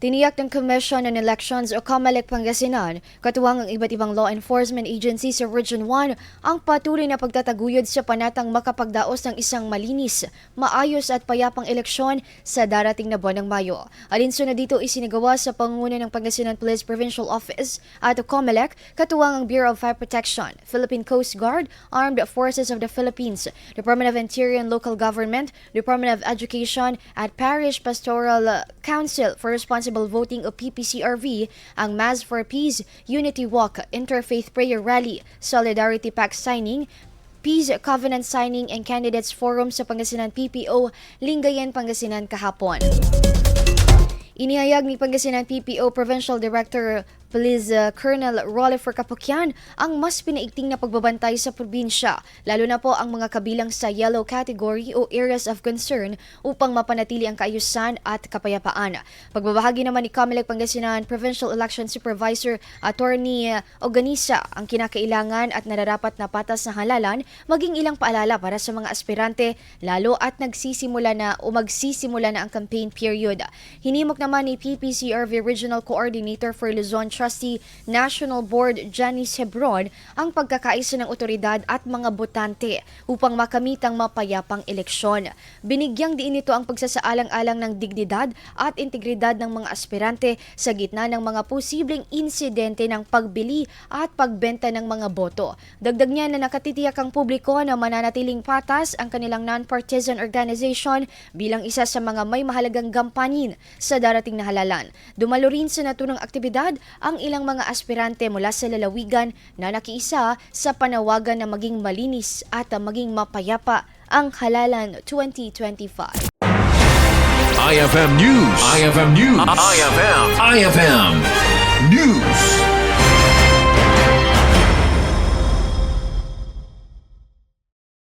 Tiniyak ng Commission on Elections o COMELEC Pangasinan, katuwang ang iba't ibang law enforcement agencies sa Region 1 ang patuloy na pagtataguyod sa panatang makapagdaos ng isang malinis, maayos at payapang eleksyon sa darating na buwan ng Mayo. Alinsunod dito isinagawa sa pangunguna ng Pangasinan Police Provincial Office at COMELEC, katuwang ang Bureau of Fire Protection, Philippine Coast Guard, Armed Forces of the Philippines, Department of Interior and Local Government, Department of Education at Parish Pastoral Council for Responsible Voting o PPCRV, ang Mass for Peace, Unity Walk, Interfaith Prayer Rally, Solidarity Pact Signing, Peace Covenant Signing and Candidates Forum sa Pangasinan PPO, Lingayen, Pangasinan kahapon. Inihayag ni Pangasinan PPO Provincial Director Police Colonel Rollifer Capocyan ang mas pinaigting na pagbabantay sa probinsya, lalo na po ang mga kabilang sa yellow category o areas of concern upang mapanatili ang kaayusan at kapayapaan. Pagbabahagi naman ni COMELEC Pangasinan Provincial Election Supervisor Attorney Oganisa ang kinakailangan at nararapat na patas na halalan, maging ilang paalala para sa mga aspirante lalo at magsisimula na ang campaign period. Hinimok naman ni PPCRV Regional Coordinator for Luzon Trustee National Board Janice Hebron ang pagkakaisa ng otoridad at mga botante upang makamit ang mapayapang eleksyon. Binigyang diin ito ang pagsasaalang-alang ng dignidad at integridad ng mga aspirante sa gitna ng mga posibleng insidente ng pagbili at pagbenta ng mga boto. Dagdag niya na nakatitiyak ang publiko na mananatiling patas ang kanilang non-partisan organization bilang isa sa mga may mahalagang gampanyin sa darating na halalan. Dumalo rin sa naturang aktibidad ang ilang mga aspirante mula sa lalawigan na nakiisa sa panawagan na maging malinis at maging mapayapa ang halalan 2025. IFM News. IFM News. IFM News.